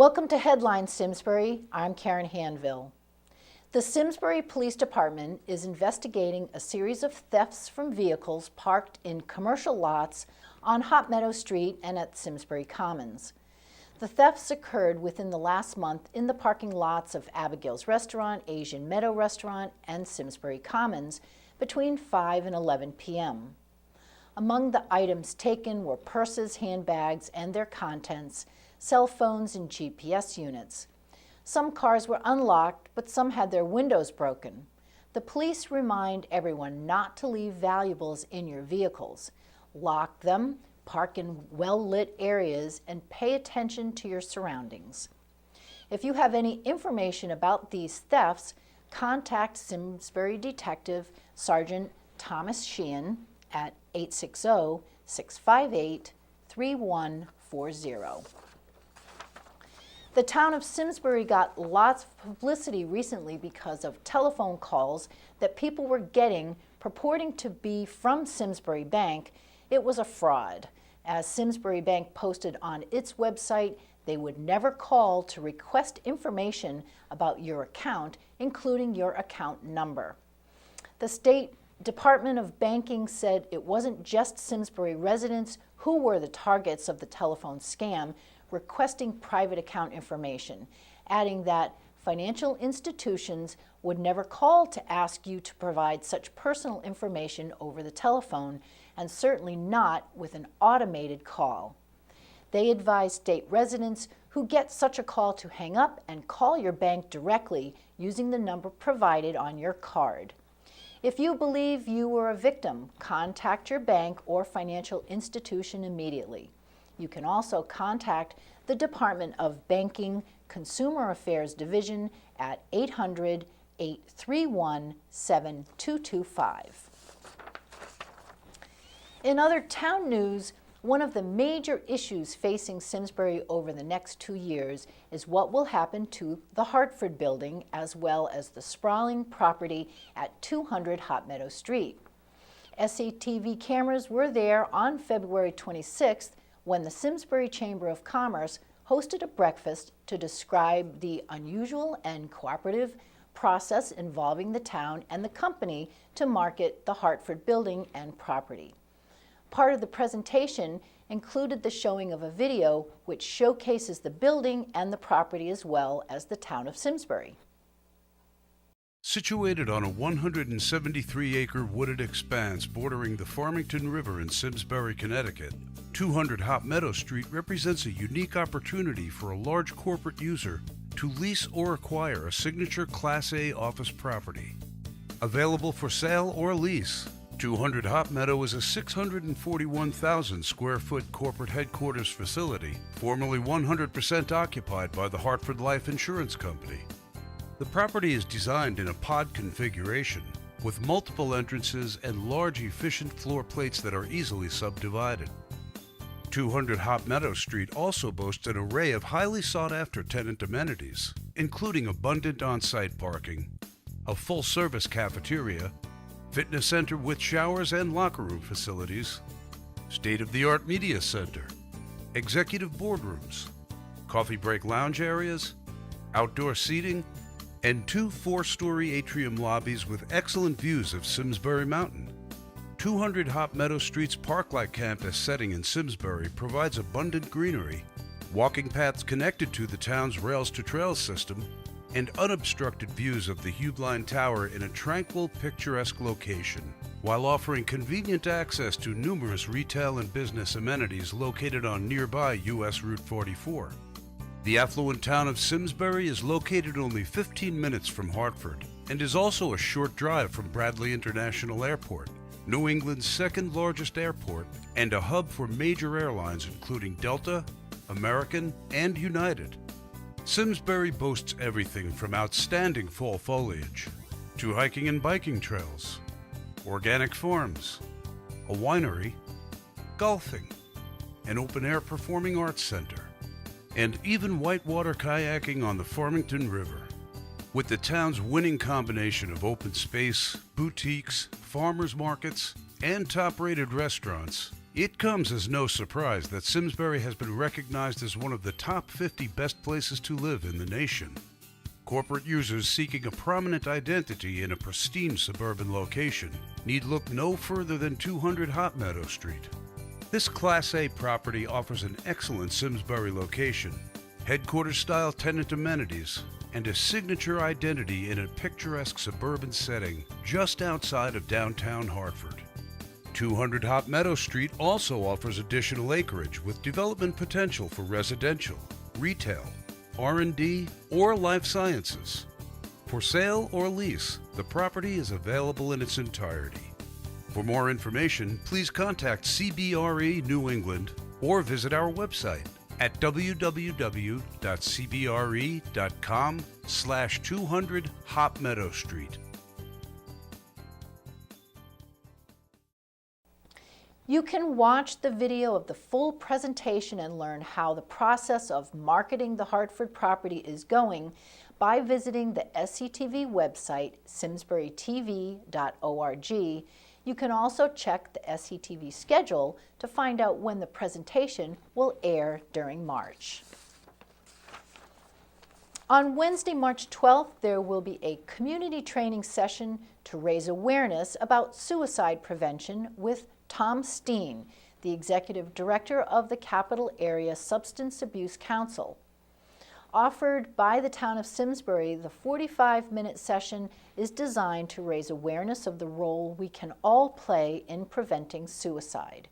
Welcome to Headline Simsbury. I'm Karen Handville. The Simsbury Police Department is investigating a series of thefts from vehicles parked in commercial lots on Hot Meadow Street and at Simsbury Commons. The thefts occurred within the last month in the parking lots of Abigail's Restaurant, Asian Meadow Restaurant, and Simsbury Commons between 5 and 11 p.m. Among the items taken were purses, handbags, and their contents, cell phones, and GPS units. Some cars were unlocked, but some had their windows broken. The police remind everyone not to leave valuables in your vehicles. Lock them, park in well-lit areas, and pay attention to your surroundings. If you have any information about these thefts, contact Simsbury Detective Sergeant Thomas Steen at 860-658-3140. The town of Simsbury got lots of publicity recently because of telephone calls that people were getting purporting to be from Simsbury Bank. It was a fraud. As Simsbury Bank posted on its website, they would never call to request information about your account, including your account number. The State Department of Banking said it wasn't just Simsbury residents who were the targets of the telephone scam, requesting private account information, adding that financial institutions would never call to ask you to provide such personal information over the telephone, and certainly not with an automated call. They advise state residents who get such a call to hang up and call your bank directly using the number provided on your card. If you believe you were a victim, contact your bank or financial institution immediately. You can also contact the Department of Banking Consumer Affairs Division at 800-831-7225. In other town news, one of the major issues facing Simsbury over the next 2 years is what will happen to the Hartford building as well as the sprawling property at 200 Hot Meadow Street. SCTV cameras were there on February 26th when the Simsbury Chamber of Commerce hosted a breakfast to describe the unusual and cooperative process involving the town and the company to market the Hartford building and property. Part of the presentation included the showing of a video which showcases the building and the property as well as the town of Simsbury. Situated on a 173-acre wooded expanse bordering the Farmington River in Simsbury, Connecticut, 200 Hot Meadow Street represents a unique opportunity for a large corporate user to lease or acquire a signature Class A office property. Available for sale or lease, 200 Hot Meadow is a 641,000 square foot corporate headquarters facility, formerly 100% occupied by the Hartford Life Insurance Company. The property is designed in a pod configuration with multiple entrances and large efficient floor plates that are easily subdivided. 200 Hot Meadow Street also boasts an array of highly sought-after tenant amenities, including abundant on-site parking, a full-service cafeteria, fitness center with showers and locker room facilities, state-of-the-art media center, executive boardrooms, coffee break lounge areas, outdoor seating, and 2 4-story atrium lobbies with excellent views of Simsbury Mountain. 200 Hot Meadow Street's park-like campus setting in Simsbury provides abundant greenery, walking paths connected to the town's rails-to-trails system, and unobstructed views of the Hubline Tower in a tranquil, picturesque location, while offering convenient access to numerous retail and business amenities located on nearby U.S. Route 44. The affluent town of Simsbury is located only 15 minutes from Hartford and is also a short drive from Bradley International Airport, New England's second largest airport, and a hub for major airlines including Delta, American, and United. Simsbury boasts everything from outstanding fall foliage to hiking and biking trails, organic farms, a winery, golfing, an open-air performing arts center, and even whitewater kayaking on the Farmington River. With the town's winning combination of open space, boutiques, farmers markets, and top-rated restaurants, It comes as no surprise that Simsbury has been recognized as one of the top 50 best places to live in the nation. Corporate users seeking a prominent identity in a pristine suburban location need look no further than 200 Hot Meadow Street. This Class A property offers an excellent Simsbury location, headquarters-style tenant amenities, and a signature identity in a picturesque suburban setting just outside of downtown Hartford. 200 Hot Meadow Street also offers additional acreage with development potential for residential, retail, R&D, or life sciences. For sale or lease, the property is available in its entirety. For more information, please contact CBRE New England or visit our website at www.cbre.com/200 Hot Meadow Street. You can watch the video of the full presentation and learn how the process of marketing the Hartford property is going by visiting the SCTV website, simsburytv.org. You can also check the SCTV schedule to find out when the presentation will air during March. On Wednesday, March 12th, there will be a community training session to raise awareness about suicide prevention with Tom Steen, the Executive Director of the Capital Area Substance Abuse Council. Offered by the town of Simsbury, the 45-minute session is designed to raise awareness of the role we can all play in preventing suicide.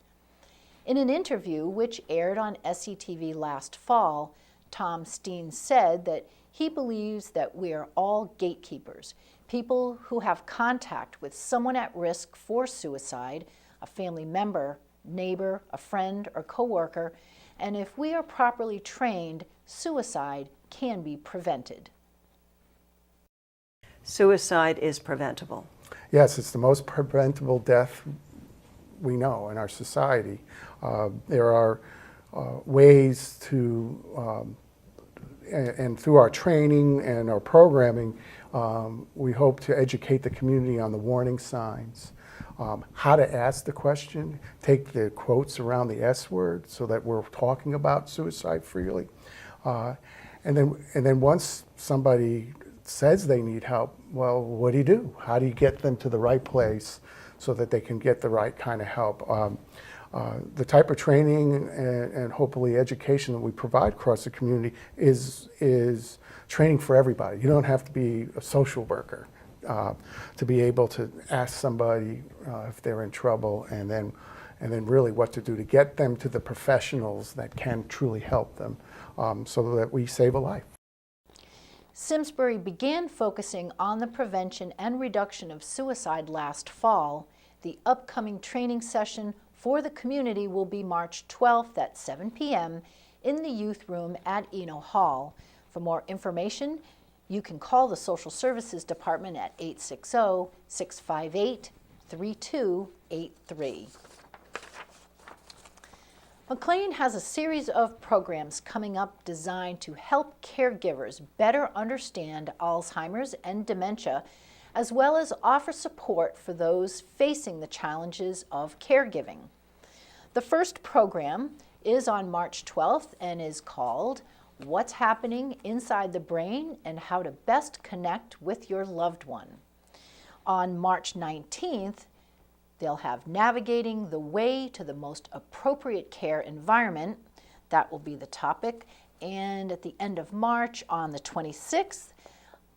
In an interview which aired on SCTV last fall, Tom Steen said that he believes that we are all gatekeepers, people who have contact with someone at risk for suicide, a family member, neighbor, a friend, or coworker, and if we are properly trained, suicide can be prevented. Suicide is preventable. Yes, it's the most preventable death we know in our society. There are ways to, and through our training and our programming, we hope to educate the community on the warning signs. How to ask the question, take the quotes around the S word so that we're talking about suicide freely. And then once somebody says they need help, well, what do? How do you get them to the right place so that they can get the right kind of help? The type of training and hopefully education that we provide across the community is training for everybody. You don't have to be a social worker to be able to ask somebody if they're in trouble, and then really what to do to get them to the professionals that can truly help them, so that we save a life. Simsbury began focusing on the prevention and reduction of suicide last fall. The upcoming training session for the community will be March 12th at 7 p.m. in the youth room at Eno Hall. For more information, you can call the Social Services Department at 860-658-3283. McLean has a series of programs coming up designed to help caregivers better understand Alzheimer's and dementia, as well as offer support for those facing the challenges of caregiving. The first program is on March 12th and is called What's Happening Inside the Brain and How to Best Connect with Your Loved One. On March 19th, they'll have Navigating the Way to the Most Appropriate Care Environment. That will be the topic. And at the end of March, on the 26th,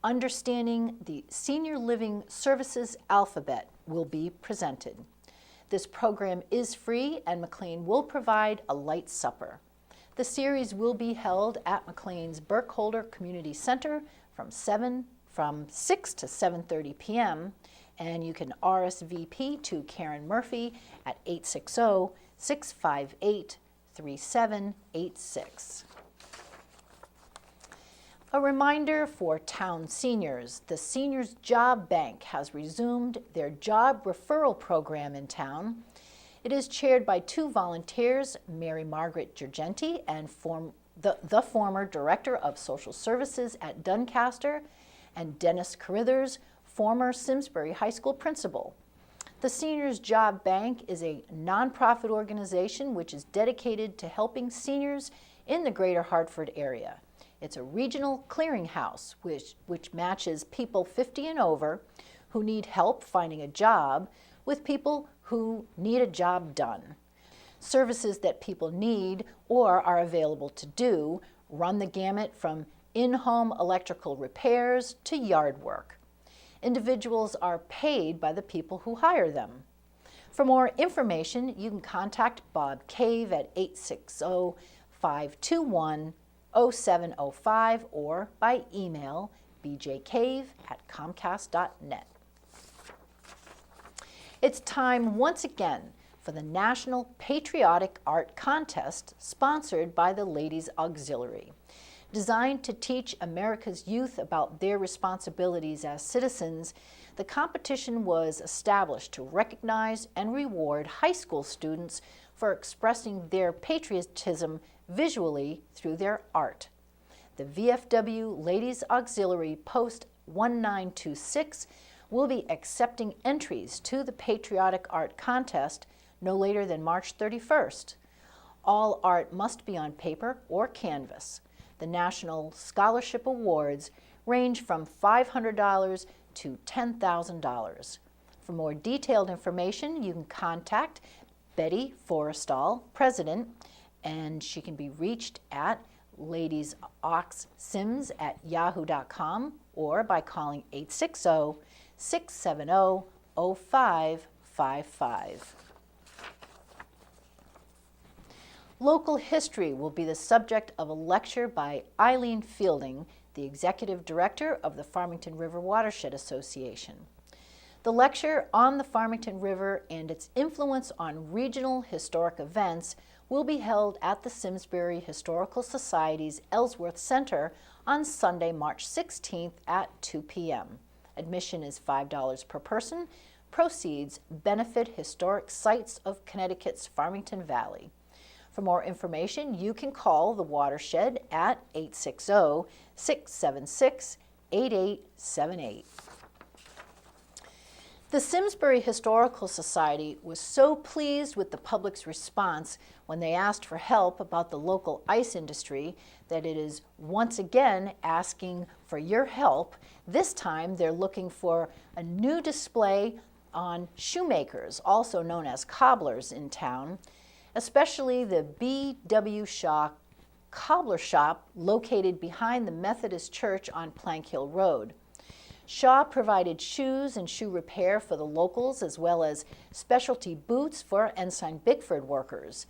Understanding the Senior Living Services Alphabet will be presented. This program is free, and McLean will provide a light supper. The series will be held at McLean's Burkholder Community Center from 6 to 7:30 p.m., and you can RSVP to Karen Murphy at 860-658-3786. A reminder for town seniors, the Seniors Job Bank has resumed their job referral program in town. It is chaired by two volunteers, Mary Margaret Gergenti and the former Director of Social Services at Doncaster, and Dennis Carithers, former Simsbury High School principal. The Seniors Job Bank is a nonprofit organization which is dedicated to helping seniors in the greater Hartford area. It's a regional clearinghouse which matches people 50 and over who need help finding a job with people who need a job done. Services that people need or are available to do run the gamut from in-home electrical repairs to yard work. Individuals are paid by the people who hire them. For more information, you can contact Bob Cave at 860-521-0705 or by email bjcave@comcast.net. It's time once again for the National Patriotic Art Contest sponsored by the Ladies Auxiliary. Designed to teach America's youth about their responsibilities as citizens, the competition was established to recognize and reward high school students for expressing their patriotism visually through their art. The VFW Ladies Auxiliary Post 1926 will be accepting entries to the Patriotic Art Contest no later than March 31st. All art must be on paper or canvas. The National Scholarship Awards range from $500 to $10,000. For more detailed information, you can contact Betty Forrestal, President, and she can be reached at ladiesauxsims@yahoo.com or by calling 860-670-0555. Local history will be the subject of a lecture by Eileen Fielding, the Executive Director of the Farmington River Watershed Association. The lecture on the Farmington River and its influence on regional historic events will be held at the Simsbury Historical Society's Ellsworth Center on Sunday, March 16th at 2 p.m. Admission is $5 per person. Proceeds benefit historic sites of Connecticut's Farmington Valley. For more information, you can call the Watershed at 860-676-8878. The Simsbury Historical Society was so pleased with the public's response when they asked for help about the local ice industry that it is once again asking for your help. This time they're looking for a new display on shoemakers, also known as cobblers, in town, especially the B.W. Shaw Cobbler Shop located behind the Methodist Church on Plank Hill Road. Shaw provided shoes and shoe repair for the locals as well as specialty boots for Ensign Bickford workers.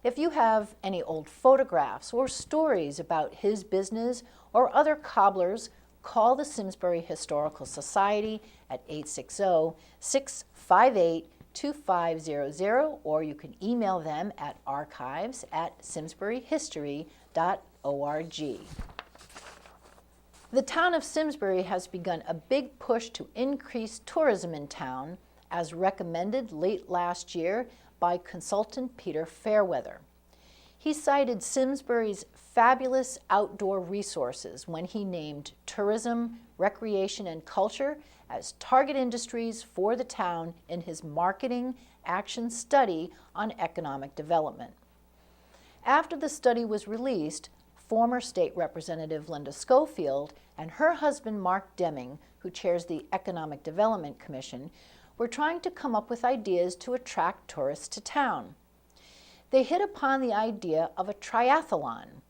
If you have any old photographs or stories about his business or other cobblers, call the Simsbury Historical Society at 860-658-2500, or you can email them at archives@simsburyhistory.org. The town of Simsbury has begun a big push to increase tourism in town, as recommended late last year by consultant Peter Fairweather. He cited Simsbury's fabulous outdoor resources when he named tourism, recreation, and culture as target industries for the town in his marketing action study on economic development. After the study was released, former State Representative Linda Schofield and her husband Mark Deming, who chairs the Economic Development Commission, were trying to come up with ideas to attract tourists to town. They hit upon the idea of a triathlon.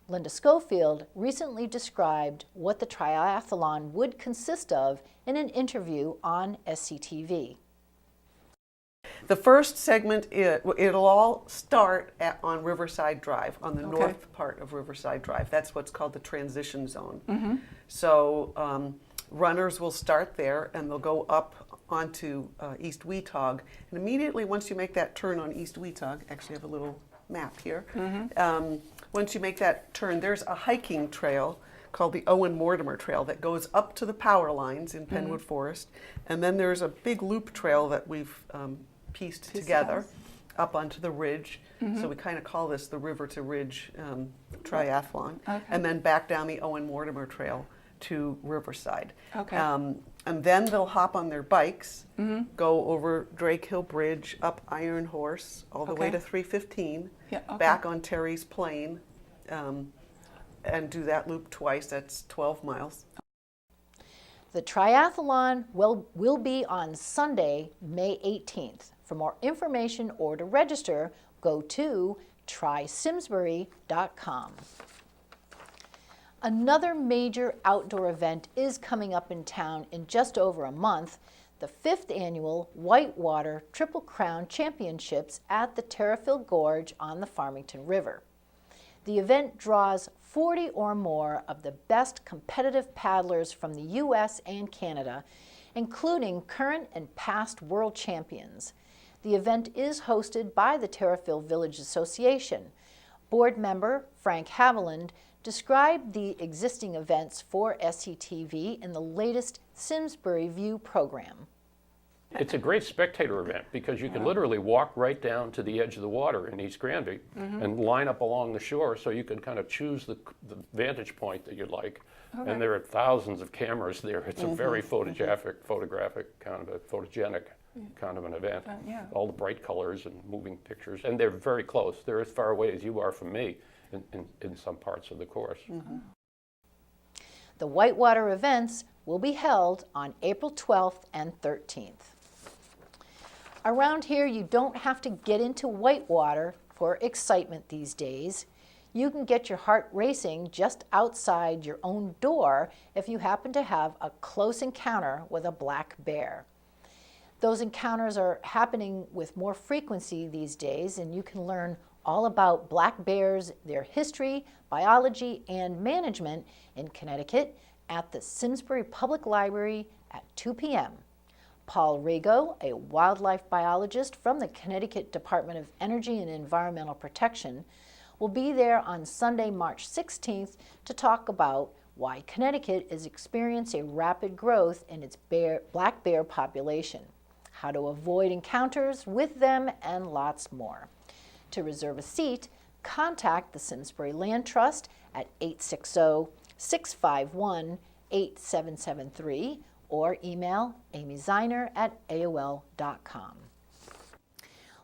Linda Schofield recently described what the triathlon would consist of in an interview on SCTV. The first segment, it'll all start on Riverside Drive, on the north part of Riverside Drive. That's what's called the transition zone. Mm-hmm. So runners will start there and they'll go up onto East Weetog. And immediately once you make that turn on East Weetog, actually I have a little map here. Mm-hmm. Once you make that turn, there's a hiking trail called the Owen Mortimer Trail that goes up to the power lines in Penwood Forest. And then there's a big loop trail that we've pieced together up onto the ridge. So we kind of call this the River to Ridge triathlon. Okay. And then back down the Owen Mortimer Trail to Riverside. Okay. And then they'll hop on their bikes, go over Drake Hill Bridge, up Iron Horse, all the way Okay. to 315, Yeah, okay. back on Terry's Plain, and do that loop twice. That's 12 miles. The triathlon will be on Sunday, May 18th. For more information or to register, go to trysimsbury.com. Another major outdoor event is coming up in town in just over a month, the 5th annual Whitewater Triple Crown Championships at the Terriffill Gorge on the Farmington River. The event draws 40 or more of the best competitive paddlers from the U.S. and Canada, including current and past world champions. The event is hosted by the Terriffill Village Association. Board member Frank Haviland described the existing events for SCTV in the latest Simsbury View program. It's a great spectator event because you can literally walk right down to the edge of the water in East Granby and line up along the shore, so you can kind of choose the vantage point that you like. Okay. And there are thousands of cameras there. It's a very photographic kind of a photogenic kind of an event. Yeah. All the bright colors and moving pictures, and they're very close. They're as far away as you are from me in some parts of the course. The Whitewater events will be held on April 12th and 13th. Around here, you don't have to get into whitewater for excitement these days. You can get your heart racing just outside your own door if you happen to have a close encounter with a black bear. Those encounters are happening with more frequency these days, and you can learn all about black bears, their history, biology, and management in Connecticut at the Simsbury Public Library at 2 p.m. Paul Rigo, a wildlife biologist from the Connecticut Department of Energy and Environmental Protection, will be there on Sunday, March 16th to talk about why Connecticut is experiencing a rapid growth in its black bear population, how to avoid encounters with them, and lots more. To reserve a seat, contact the Simsbury Land Trust at 860-651-8773 or email amyziner@aol.com.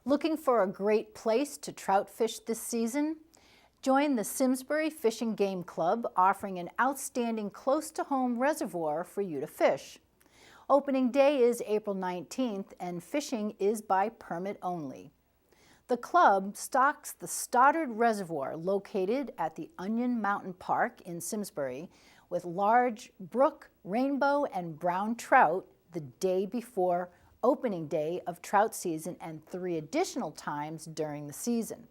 Looking for a great place to trout fish this season? Join the Simsbury Fishing Game Club, offering an outstanding close-to-home reservoir for you to fish. Opening day is April 19th, and fishing is by permit only. The club stocks the Stoddard Reservoir located at the Onion Mountain Park in Simsbury with large brook, rainbow, and brown trout the day before opening day of trout season and 3 additional times during the season.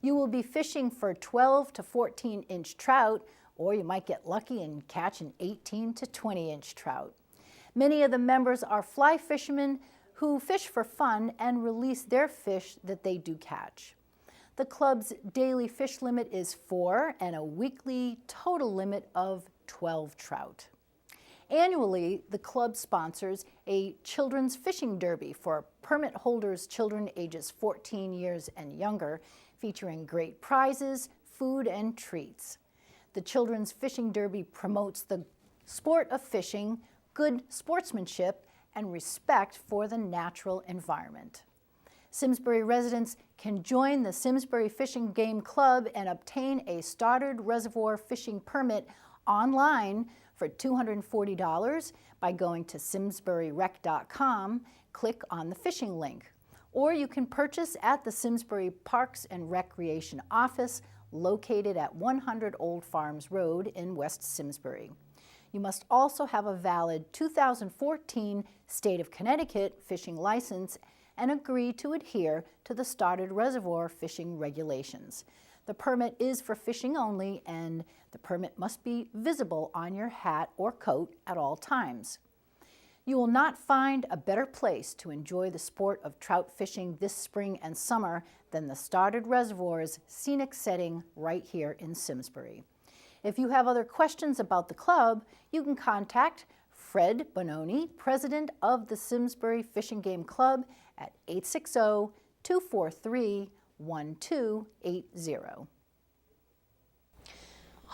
You will be fishing for 12 to 14-inch trout, or you might get lucky and catch an 18 to 20-inch trout. Many of the members are fly fishermen who fish for fun and release their fish that they do catch. The club's daily fish limit is 4 and a weekly total limit of 12 trout. Annually, the club sponsors a children's fishing derby for permit holders children ages 14 years and younger, featuring great prizes, food, and treats. The Children's Fishing Derby promotes the sport of fishing, good sportsmanship, and respect for the natural environment. Simsbury residents can join the Simsbury Fishing Game Club and obtain a Stoddard Reservoir fishing permit online for $240 by going to simsburyrec.com, click on the fishing link. Or you can purchase at the Simsbury Parks and Recreation Office located at 100 Old Farms Road in West Simsbury. You must also have a valid 2014 State of Connecticut fishing license and agree to adhere to the Stoddard Reservoir fishing regulations. The permit is for fishing only, and the permit must be visible on your hat or coat at all times. You will not find a better place to enjoy the sport of trout fishing this spring and summer than the Stoddard Reservoir's scenic setting right here in Simsbury. If you have other questions about the club, you can contact Fred Bononi, president of the Simsbury Fishing Game Club, at 860-243-1280.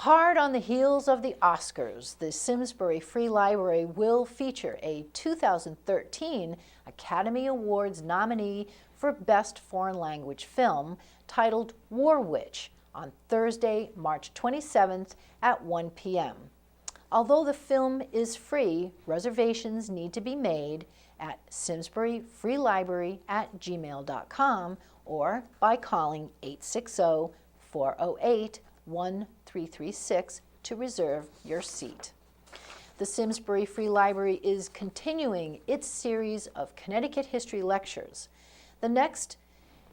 Hard on the heels of the Oscars, the Simsbury Free Library will feature a 2013 Academy Awards nominee for Best Foreign Language Film titled War Witch on Thursday, March 27th at 1 p.m. Although the film is free, reservations need to be made at simsburyfreelibrary@gmail.com or by calling 860-408-1336 to reserve your seat. The Simsbury Free Library is continuing its series of Connecticut history lectures. The next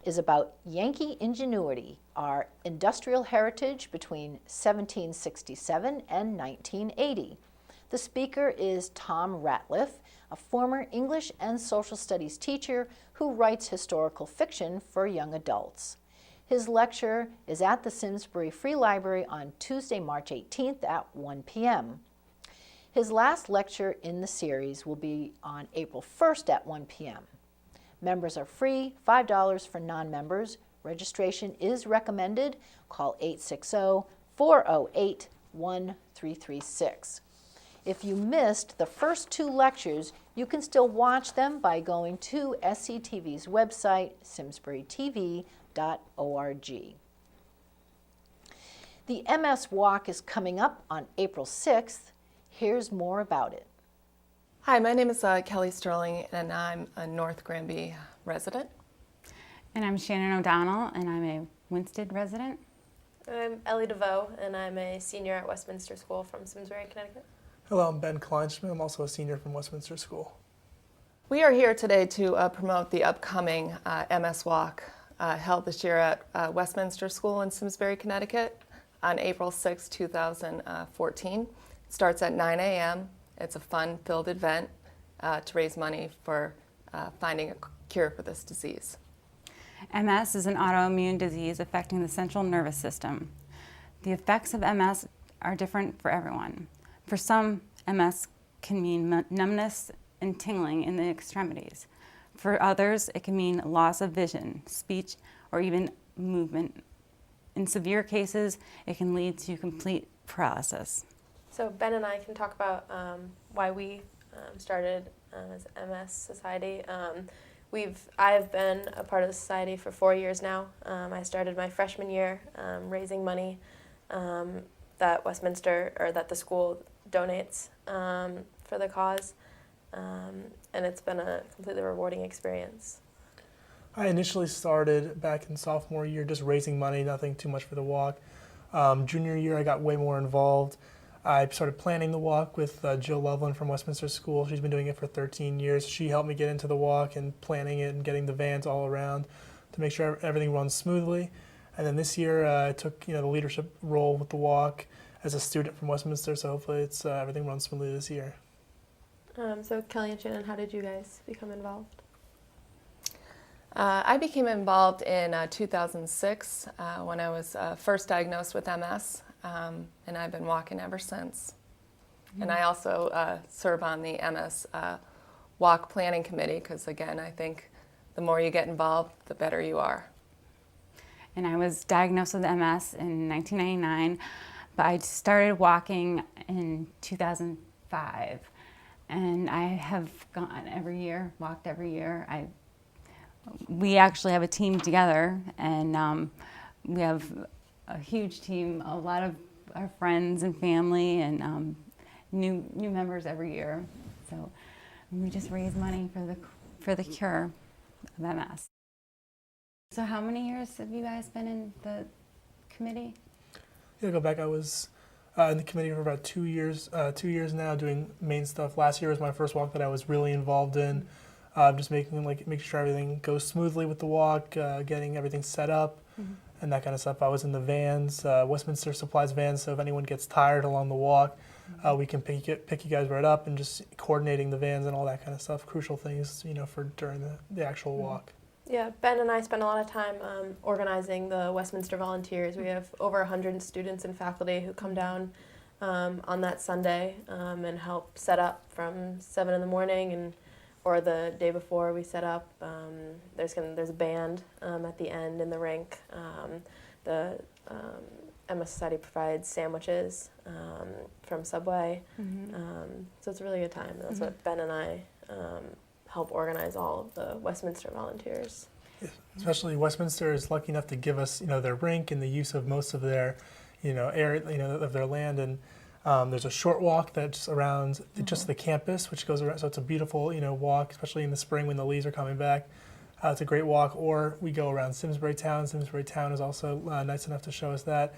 is about Yankee ingenuity, our industrial heritage between 1767 and 1980. The speaker is Tom Ratliff, a former English and social studies teacher who writes historical fiction for young adults. His lecture is at the Simsbury Free Library on Tuesday, March 18th at 1 p.m. His last lecture in the series will be on April 1st at 1 p.m. Members are free, $5 for non-members. Registration is recommended. Call 860-408-1336. If you missed the first two lectures, you can still watch them by going to SCTV's website, simsburytv.org. The MS Walk is coming up on April 6th. Here's more about it. Hi, my name is Kelly Sterling, and I'm a North Granby resident. And I'm Shannon O'Donnell, and I'm a Winsted resident. I'm Ellie DeVoe, and I'm a senior at Westminster School from Simsbury, Connecticut. Hello, I'm Ben Kleinschmidt. I'm also a senior from Westminster School. We are here today to promote the upcoming MS Walk held this year at Westminster School in Simsbury, Connecticut on April 6, 2014. It starts at 9 a.m. It's a fun-filled event to raise money for finding a cure for this disease. MS is an autoimmune disease affecting the central nervous system. The effects of MS are different for everyone. For some, MS can mean numbness and tingling in the extremities. For others, it can mean loss of vision, speech, or even movement. In severe cases, it can lead to complete paralysis. So Ben and I can talk about why we started as MS Society. I have been a part of the society for 4 years now. I started my freshman year raising money that the school donates for the cause, and it's been a completely rewarding experience. I initially started back in sophomore year just raising money, nothing too much for the walk. Junior year I got way more involved. I started planning the walk with Jill Loveland from Westminster School. She's been doing it for 13 years. She helped me get into the walk and planning it and getting the vans all around to make sure everything runs smoothly. And then this year I took the leadership role with the walk as a student from Westminster, so hopefully everything runs smoothly this year. So Kelly and Shannon, how did you guys become involved? I became involved in 2006 when I was first diagnosed with MS, and I've been walking ever since. And I also serve on the MS Walk Planning Committee because, again, I think the more you get involved, the better you are. And I was diagnosed with MS in 1999, but I started walking in 2005. And I have gone every year, walked every year. We actually have a team together, and we have a huge team, a lot of our friends and family, and new members every year. So we just raise money for the cure of MS. So how many years have you guys been in the committee? Yeah, go back. I was in the committee for about 2 years. 2 years now, doing main stuff. Last year was my first walk that I was really involved in. Just making sure everything goes smoothly with the walk, getting everything set up, and that kind of stuff. I was in the vans. Westminster supplies vans, so if anyone gets tired along the walk, we can pick you guys right up, and just coordinating the vans and all that kind of stuff. Crucial things, for during the actual walk. Yeah, Ben and I spend a lot of time organizing the Westminster Volunteers. We have over 100 students and faculty who come down on that Sunday and help set up from 7 in the morning or the day before we set up. There's a band at the end in the rink. The MS Society provides sandwiches from Subway. So it's a really good time. And that's what Ben and I help organize all of the Westminster volunteers. Especially Westminster is lucky enough to give us, their rink and the use of most of their, area, of their land. And there's a short walk that's around just the campus, which goes around. So it's a beautiful, walk, especially in the spring when the leaves are coming back. It's a great walk. Or we go around Simsbury Town. Simsbury Town is also nice enough to show us that.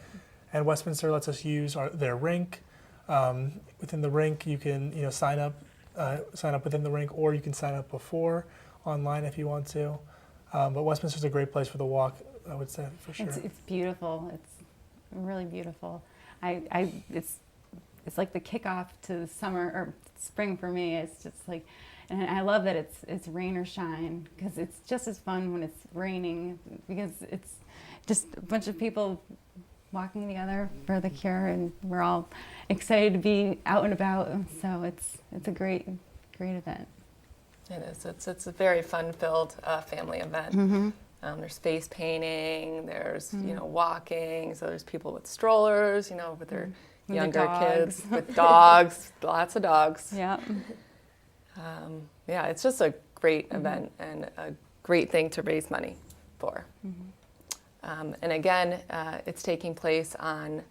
And Westminster lets us use their rink. Within the rink, you can, sign up within the rink, or you can sign up before online if you want to. But Westminster's a great place for the walk, I would say, for sure. It's beautiful. It's really beautiful. It's like the kickoff to the summer or spring for me. It's just like, and I love that it's rain or shine, because it's just as fun when it's raining, because it's just a bunch of people walking together for the cure, and we're all excited to be out and about. So it's a great event. It is. It's a very fun-filled family event. There's face painting. There's walking. So there's people with strollers. With their younger kids with dogs. Lots of dogs. Yeah. It's just a great event and a great thing to raise money for. And again, it's taking place on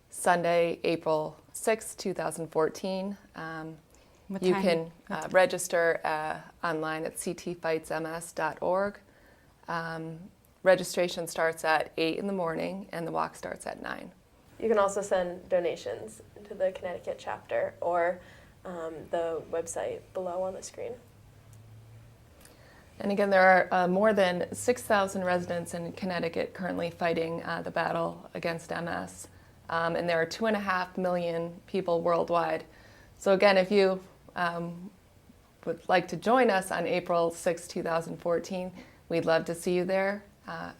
Sunday, April 6, 2014. You can register online at ctfightsms.org. Registration starts at 8 in the morning and the walk starts at 9. You can also send donations to the Connecticut chapter or the website below on the screen. And again, there are more than 6,000 residents in Connecticut currently fighting the battle against MS. And there are 2.5 million people worldwide. So again, if you would like to join us on April 6, 2014, we'd love to see you there.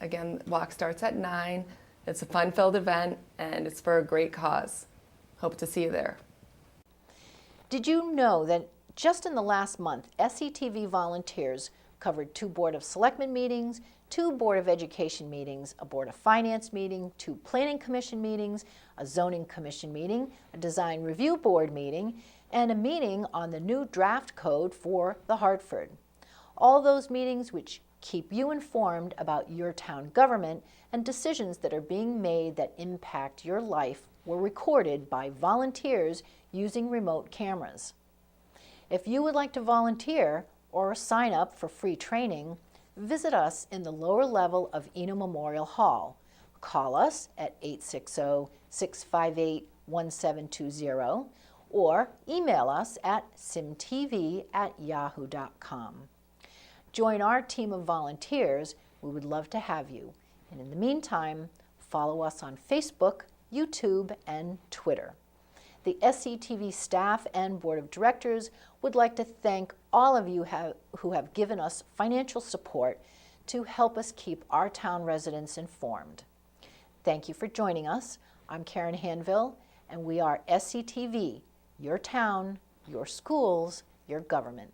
Again, the walk starts at 9. It's a fun-filled event, and it's for a great cause. Hope to see you there. Did you know that just in the last month, SCTV volunteers covered 2 Board of Selectmen meetings, 2 Board of Education meetings, a Board of Finance meeting, 2 Planning Commission meetings, a Zoning Commission meeting, a Design Review Board meeting, and a meeting on the new draft code for the Hartford. All those meetings which keep you informed about your town government and decisions that are being made that impact your life were recorded by volunteers using remote cameras. If you would like to volunteer or sign up for free training, visit us in the lower level of Eno Memorial Hall. Call us at 860-658-1720 or email us at simtv@yahoo.com. Join our team of volunteers. We would love to have you. And in the meantime, follow us on Facebook, YouTube, and Twitter. The SCTV staff and Board of Directors would like to thank all of you who have given us financial support to help us keep our town residents informed. Thank you for joining us. I'm Karen Handville, and we are SCTV, your town, your schools, your government.